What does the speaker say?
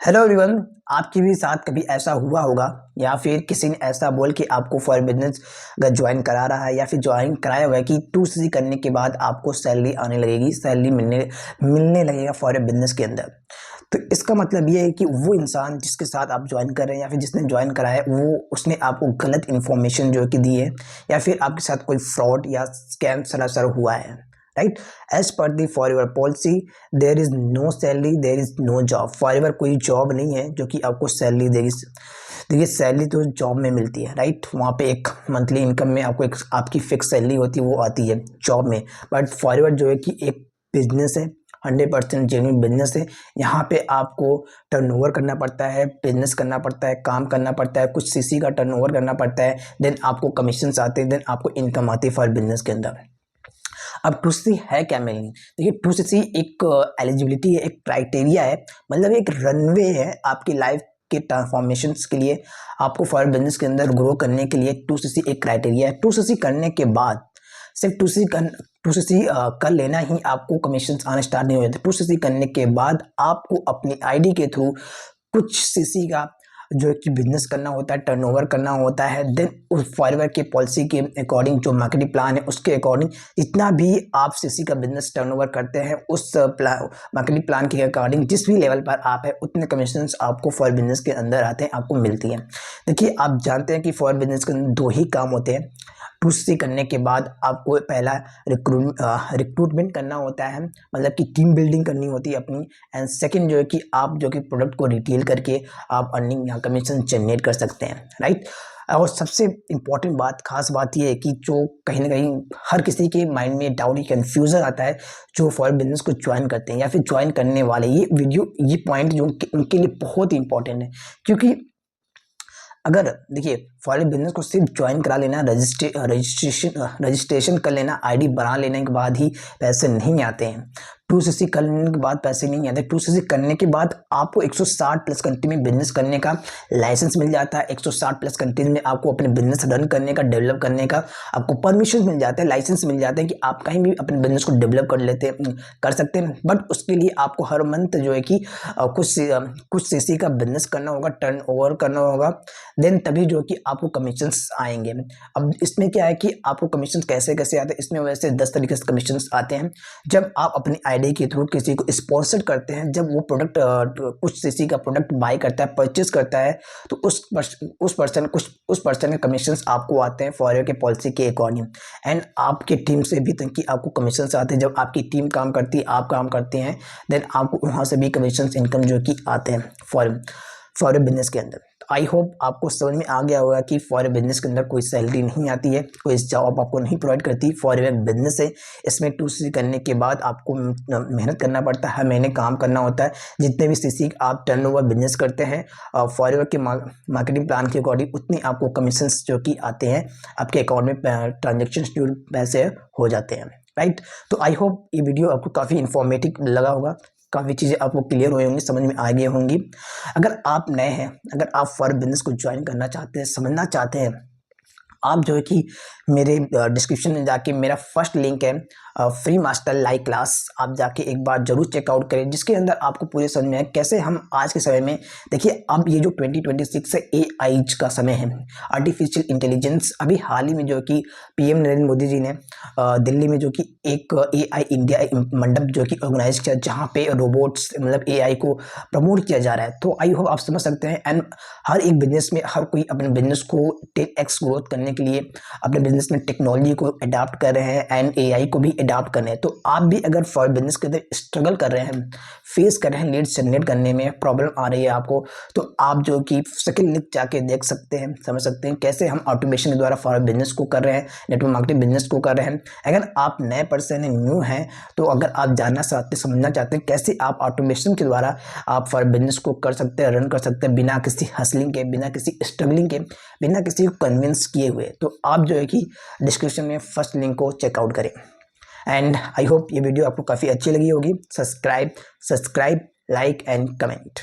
Hello everyone. आपके भी साथ कभी ऐसा हुआ होगा या फिर किसी ने ऐसा बोल के आपको फॉर बिजनेस अगर ज्वाइन करा रहा है या फिर ज्वाइन कराया हुआ है कि 2CC करने के बाद आपको सैलरी आने लगेगी, सैलरी मिलने लगेगा फॉर बिजनेस के अंदर। तो इसका मतलब ये है कि वो इंसान जिसके साथ आप ज्वाइन कर रहे हैं या फिर जिसने ज्वाइन करा है वो उसने आपको गलत इन्फॉर्मेशन जो कि दी है या फिर आपके साथ कोई फ्रॉड या स्कैम सरासर हुआ है, right. As per the for your policy there is no salary, there is no job. Forever कोई जॉब नहीं है जो कि आपको सैलरी देगी। देखिए सैलरी तो जॉब में मिलती है, राइट। वहाँ पे एक मंथली इनकम में आपको एक आपकी फिक्स सैलरी होती है, वो आती है जॉब में। बट फॉर एवर जो है कि एक बिजनेस है, 100% जेन्युइन बिजनेस है। यहाँ पे आपको टर्नओवर करना पड़ता है, बिजनेस करना पड़ता है, काम करना पड़ता है, कुछ सीसी का टर्नओवर करना पड़ता है, देन आपको कमीशंस आते हैं, देन आपको इनकम आती है फॉर बिजनेस के अंदर। अब 2CC है क्या मेनली? देखिए 2CC एक एलिजिबिलिटी है, एक क्राइटेरिया है, मतलब एक रनवे है आपकी लाइफ के ट्रांसफॉर्मेशंस के लिए। आपको फॉर बिजनेस के अंदर ग्रो करने के लिए 2CC एक क्राइटेरिया है। 2CC करने के बाद सिर्फ 2CC कर लेना ही आपको कमीशन आने स्टार्ट नहीं हो जाते। 2CC करने के बाद आपको अपनी आईडी के थ्रू कुछ सीसी का जो कि बिजनेस करना होता है, टर्नओवर करना होता है। देन उस फॉरवर्ड के पॉलिसी के अकॉर्डिंग जो मार्केटिंग प्लान है उसके अकॉर्डिंग जितना भी आप सीसी का बिजनेस टर्नओवर करते हैं उस मार्केटिंग प्लान के अकॉर्डिंग जिस भी लेवल पर आप है उतने कमीशन आपको फॉर बिजनेस के अंदर आते हैं, आपको मिलती है। देखिए आप जानते हैं कि फॉर बिजनेस के अंदर दो ही काम होते हैं। 2CC करने के बाद आपको पहला रिक्रूटमेंट करना होता है, मतलब कि टीम बिल्डिंग करनी होती है अपनी। एंड सेकंड जो है कि आप जो कि प्रोडक्ट को रिटेल करके आप अर्निंग या कमीशन जनरेट कर सकते हैं, राइट। और सबसे इम्पॉर्टेंट बात, खास बात ये है कि जो कहीं ना कहीं हर किसी के माइंड में डाउट, कन्फ्यूज़न आता है जो फॉर बिजनेस को ज्वाइन करते हैं या फिर ज्वाइन करने वाले, ये पॉइंट जो उनके लिए बहुत ही इंपॉर्टेंट है। क्योंकि अगर देखिए फॉरेन बिजनेस को सिर्फ ज्वाइन करा लेना, रजिस्ट्रेशन कर लेना, आईडी बना लेने के बाद ही पैसे नहीं आते हैं। 2CC करने के बाद पैसे नहीं आते। 2CC करने के बाद आपको 160 प्लस कंट्री में बिजनेस करने का लाइसेंस मिल जाता है। 160 प्लस कंट्रीज में आपको अपने बिजनेस रन करने का, डेवलप करने का आपको परमिशन मिल जाते हैं, लाइसेंस मिल जाते हैं कि आप कहीं भी अपने बिजनेस को डेवलप कर सकते हैं। बट उसके लिए आपको हर मंथ जो है कि कुछ सीसी का बिजनेस करना होगा, टर्न ओवर करना होगा, देन तभी जो कि आपको कमीशंस आएंगे। अब इसमें क्या है कि आपको कमीशन कैसे कैसे आते हैं, इसमें वैसे 10 तरीके से कमीशन आते हैं। जब आप अपनी आईडी के थ्रू किसी को स्पॉन्सर करते हैं, जब वो प्रोडक्ट कुछ सीसी का प्रोडक्ट बाय करता है, परचेज करता है, तो उस पर्सन के कमीशंस आपको आते हैं फॉर के पॉलिसी के अकॉर्डिंग। एंड आपके टीम से भी तक कि आपको कमीशंस आते हैं। जब आपकी टीम काम करती है, आप काम करते हैं, देन आपको वहाँ से भी कमीशंस इनकम जो कि आते हैं फॉर बिजनेस के अंदर। आई होप आपको समझ में आ गया होगा कि फॉर बिजनेस के अंदर कोई सैलरी नहीं आती है, कोई जॉब आपको नहीं प्रोवाइड करती। फॉर एक बिजनेस है, इसमें 2CC करने के बाद आपको मेहनत करना पड़ता है, हर महीने काम करना होता है। जितने भी सीसी आप टर्नओवर बिजनेस करते हैं फॉर के मार्केटिंग प्लान के अकॉर्डिंग उतनी आपको कमीशंस जो कि आते हैं आपके अकाउंट में, ट्रांजेक्शन पैसे हो जाते हैं, राइट। तो आई होप ये वीडियो आपको काफ़ी इन्फॉर्मेटिव लगा होगा, काफ़ी चीज़ें आपको क्लियर हुई होंगी, समझ में आ गई होंगी। अगर आप नए हैं, अगर आप फॉर बिजनेस को ज्वाइन करना चाहते हैं, समझना चाहते हैं, आप जो है कि मेरे डिस्क्रिप्शन में जाके मेरा फर्स्ट लिंक है फ्री मास्टर लाइव क्लास, आप जाके एक बार जरूर चेकआउट करें, जिसके अंदर आपको पूरे समझ में है कैसे हम आज के समय में, देखिए अब ये जो 2026 से AI का समय है, आर्टिफिशियल इंटेलिजेंस। अभी हाल ही में जो कि PM नरेंद्र मोदी जी ने दिल्ली में जो कि एक AI इंडिया मंडप जो कि ऑर्गेनाइज किया, जहाँ पे रोबोट्स मतलब AI को प्रमोट किया जा रहा है। तो आई होप आप समझ सकते हैं। एंड हर एक बिजनेस में हर कोई अपने बिजनेस को 10x ग्रोथ करने के लिए अपने बिजनेस में टेक्नोलॉजी को अडाप्ट कर रहे हैं एंड AI को भी अडाप्ट कर रहे हैं। तो आप भी अगर फॉर बिजनेस के अंदर स्ट्रगल कर रहे हैं, फेस कर रहे हैं, लीड्स जनरेट करने में प्रॉब्लम आ रही है आपको, तो आप जो कि सेकंड लिंक जाके देख सकते हैं, समझ सकते हैं कैसे हम ऑटोमेशन के द्वारा फॉर बिजनेस को कर रहे हैं, नेटवर्क मार्केटिंग बिजनेस को कर रहे हैं। अगर आप नए पर्सन हैं, न्यू हैं, तो अगर आप जानना चाहते, समझना चाहते हैं कैसे आप ऑटोमेशन के द्वारा आप फॉर बिजनेस को कर सकते हैं, रन कर सकते हैं, बिना किसी हसलिंग के, बिना किसी स्ट्रगलिंग के, बिना किसी को कन्विंस किए हुए, तो आप जो है कि डिस्क्रिप्शन में फर्स्ट लिंक को चेकआउट करें। एंड आई होप ये वीडियो आपको काफ़ी अच्छी लगी होगी। Subscribe, like and comment.